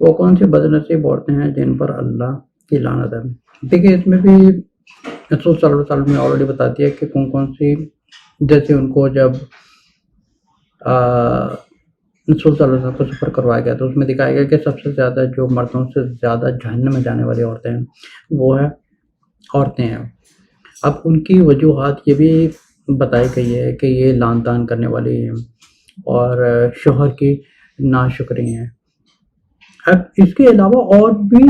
وہ کون سی بدنصیب عورتیں ہیں جن پر اللہ کی لعنت ہے؟ دیکھیے اس میں بھی رسول صلی اللہ علیہ وسلم نے آلریڈی بتا دیا کہ کون کون سی، جیسے ان کو جب رسول صلی اللہ علیہ وسلم کو سفر کروایا گیا تو اس میں دکھایا گیا کہ سب سے زیادہ جو مردوں سے زیادہ جہنم میں جانے والی عورتیں ہیں وہ عورتیں ہیں۔ اب ان کی وجوہات یہ بھی بتائی گئی ہے کہ یہ لعن طعن کرنے والی ہیں اور شوہر کی ناشکری ہیں۔ اب اس کے علاوہ اور بھی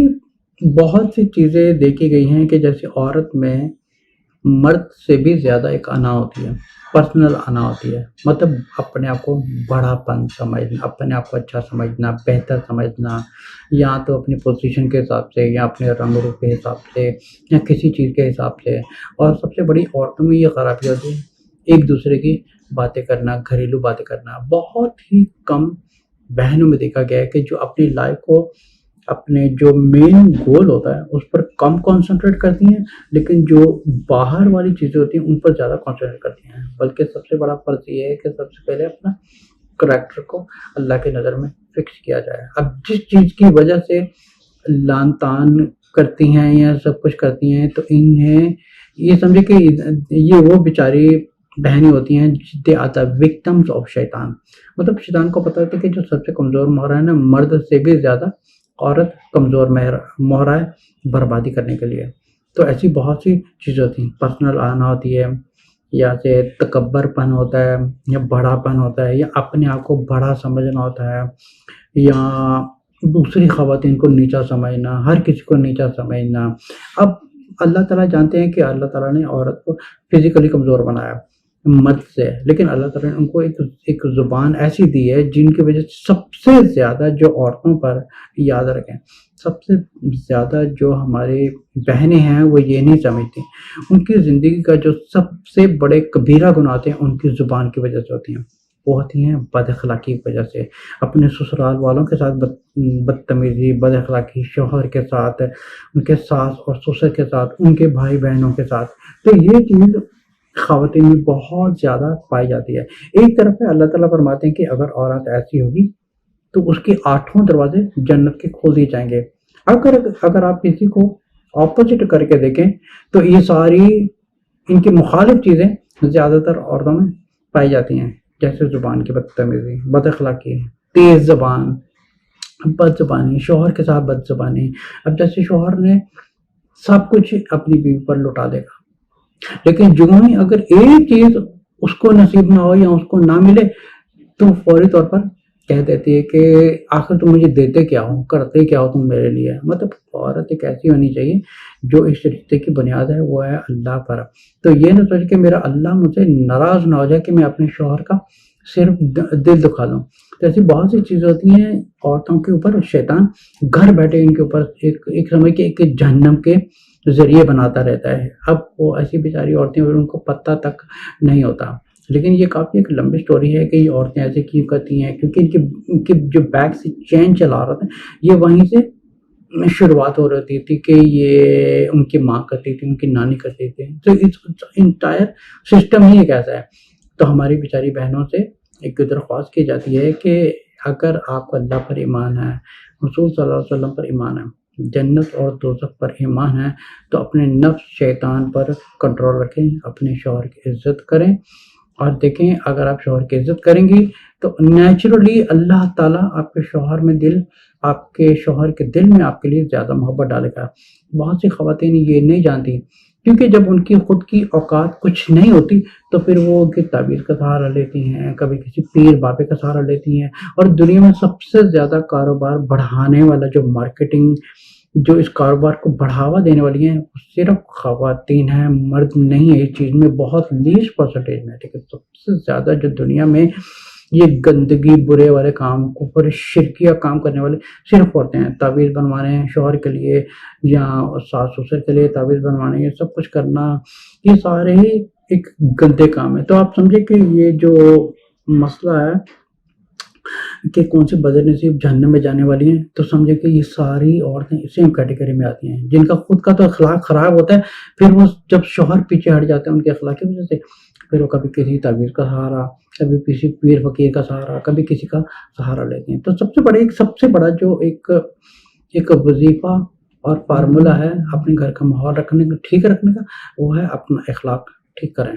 بہت سی چیزیں دیکھی گئی ہیں کہ جیسے عورت میں مرد سے بھی زیادہ ایک انا ہوتی ہے، پرسنل انا ہوتی ہے، مطلب اپنے آپ کو بڑا پن سمجھنا، اپنے آپ کو اچھا سمجھنا، بہتر سمجھنا، یا تو اپنی پوزیشن کے حساب سے یا اپنے رنگ روپ کے حساب سے یا کسی چیز کے حساب سے۔ اور سب سے بڑی عورتوں میں یہ خرابی ہوتی ہے ایک دوسرے کی باتیں کرنا، گھریلو باتیں کرنا۔ بہت ہی کم بہنوں میں دیکھا گیا ہے کہ جو اپنی لائف کو، اپنے جو مین گول ہوتا ہے اس پر کم کنسنٹریٹ کرتی ہیں، لیکن جو باہر والی چیزیں ہوتی ہیں ان پر زیادہ کنسنٹریٹ کرتی ہیں۔ بلکہ سب سے بڑا فرض یہ ہے کہ سب سے پہلے اپنا کریکٹر کو اللہ کی نظر میں فکس کیا جائے۔ اب جس چیز کی وجہ سے لعن طعن کرتی ہیں یا سب کچھ کرتی ہیں تو انہیں یہ سمجھے کہ یہ وہ بیچاری بہنیں ہوتی ہیں they are the victims of شیطان۔ مطلب شیطان کو پتہ ہوتا ہے کہ جو سب سے کمزور مہرا ہے نا، مرد سے بھی زیادہ عورت کمزور مہرا ہے بربادی کرنے کے لیے۔ تو ایسی بہت سی چیزیں ہوتی ہیں، پرسنل آنا ہوتی ہے، یا سے تکبر پن ہوتا ہے، یا بڑا پن ہوتا ہے، یا اپنے آپ کو بڑا سمجھنا ہوتا ہے، یا دوسری خواتین کو نیچا سمجھنا، ہر کسی کو نیچا سمجھنا۔ اب اللہ تعالیٰ جانتے ہیں کہ اللہ تعالیٰ نے عورت کو فزیکلی کمزور بنایا مرد سے، لیکن اللہ تعالیٰ نے ان کو ایک زبان ایسی دی ہے جن کی وجہ سے سب سے زیادہ جو عورتوں پر، یاد رکھیں، سب سے زیادہ جو ہماری بہنیں ہیں وہ یہ نہیں سمجھتی، ان کی زندگی کا جو سب سے بڑے کبیرہ گناہ ہوتے ہیں ان کی زبان کی وجہ سے ہوتی ہیں۔ وہ ہوتی ہیں بد اخلاقی کی وجہ سے، اپنے سسرال والوں کے ساتھ بدتمیزی، بد اخلاقی، شوہر کے ساتھ، ان کے ساس اور سسر کے ساتھ، ان کے بھائی بہنوں کے ساتھ۔ تو یہ چیز خواتین میں بہت زیادہ پائی جاتی ہے۔ ایک طرف ہے اللہ تعالیٰ فرماتے ہیں کہ اگر عورت ایسی ہوگی تو اس کے 8 دروازے جنت کے کھول دیے جائیں گے۔ اگر آپ کسی کو اپوزٹ کر کے دیکھیں تو یہ ساری ان کی مخالف چیزیں زیادہ تر عورتوں میں پائی جاتی ہیں، جیسے زبان کی بدتمیزی، بد اخلاقی، تیز زبان، بد زبانی، شوہر کے ساتھ بد زبانی۔ اب جیسے شوہر نے سب کچھ اپنی بیوی پر لٹا دے گا، لیکن جو ہی اگر ایک چیز اس کو نصیب نہ ہو یا اس کو نہ ملے تو فوری طور پر کہہ دیتی ہے کہ آخر تم مجھے دیتے کیا ہو، کرتے کیا ہو تم میرے لیے۔ مطلب عورت ایک ایسی ہونی چاہیے جو اس رشتے کی بنیاد ہے وہ ہے اللہ پر۔ تو یہ نہ سوچ کہ میرا اللہ مجھ سے ناراض نہ ہو جائے کہ میں اپنے شوہر کا صرف دل دکھا دوں۔ تو ایسی بہت سی چیزیں ہوتی ہیں عورتوں کے اوپر، شیطان گھر بیٹھے ان کے اوپر ایک سمجھ کے ایک جہنم کے ذریعے بناتا رہتا ہے۔ اب وہ ایسی بیچاری عورتیں ان کو پتہ تک نہیں ہوتا، لیکن یہ کافی ایک لمبی سٹوری ہے کہ یہ عورتیں ایسے کیوں کرتی ہیں، کیونکہ ان کی جو بیک سے چین چلا رہا تھا یہ وہیں سے شروعات ہو رہی تھی کہ یہ ان کی ماں کرتی تھی، ان کی نانی کرتی تھی۔ تو انٹائر سسٹم ہی ایک ایسا ہے۔ تو ہماری بیچاری بہنوں سے ایک درخواست کی جاتی ہے کہ اگر آپ کو اللہ پر ایمان ہے، رسول صلی اللہ علیہ وسلم پر ایمان ہے، جنت اور دوزخ پر ایمان ہے، تو اپنے نفس شیطان پر کنٹرول رکھیں، اپنے شوہر کی عزت کریں، اور دیکھیں اگر آپ شوہر کی عزت کریں گی تو نیچرلی اللہ تعالیٰ آپ کے شوہر کے دل میں آپ کے لیے زیادہ محبت ڈالے گا۔ بہت سی خواتین یہ نہیں جانتی، کیونکہ جب ان کی خود کی اوقات کچھ نہیں ہوتی تو پھر وہ ان کی تعویذ کا سہارا لیتی ہیں، کبھی کسی پیر بابے کا سہارا لیتی ہیں۔ اور دنیا میں سب سے زیادہ کاروبار بڑھانے والا جو مارکیٹنگ، جو اس کاروبار کو بڑھاوا دینے والی ہیں وہ صرف خواتین ہیں، مرد نہیں ہے۔ اس چیز میں بہت لیسٹ پرسنٹیج میں، لیکن سب سے زیادہ جو دنیا میں یہ گندگی، برے والے کام کو، پر شرکیہ کام کرنے والے صرف عورتیں ہیں۔ تعویذ بنوانے ہیں شوہر کے لیے یا ساس سسر کے لیے تعویذ بنوانے، یہ سب کچھ کرنا، یہ سارے ہی ایک گندے کام ہے۔ تو آپ سمجھے کہ یہ جو مسئلہ ہے کہ کون سی بدنصیب جہنم میں جانے والی ہیں، تو سمجھے کہ یہ ساری عورتیں سیم کیٹیگری میں آتی ہیں، جن کا خود کا تو اخلاق خراب ہوتا ہے، پھر وہ جب شوہر پیچھے ہٹ جاتے ہیں ان کے اخلاق کی وجہ سے، پھر وہ کبھی کسی تعویذ کا سہارا، کبھی کسی پیر فقیر کا سہارا، کبھی کسی کا سہارا لیتے ہیں۔ تو سب سے بڑا جو ایک وظیفہ اور فارمولہ ہے اپنے گھر کا ماحول ٹھیک رکھنے کا، وہ ہے اپنا اخلاق ٹھیک کریں۔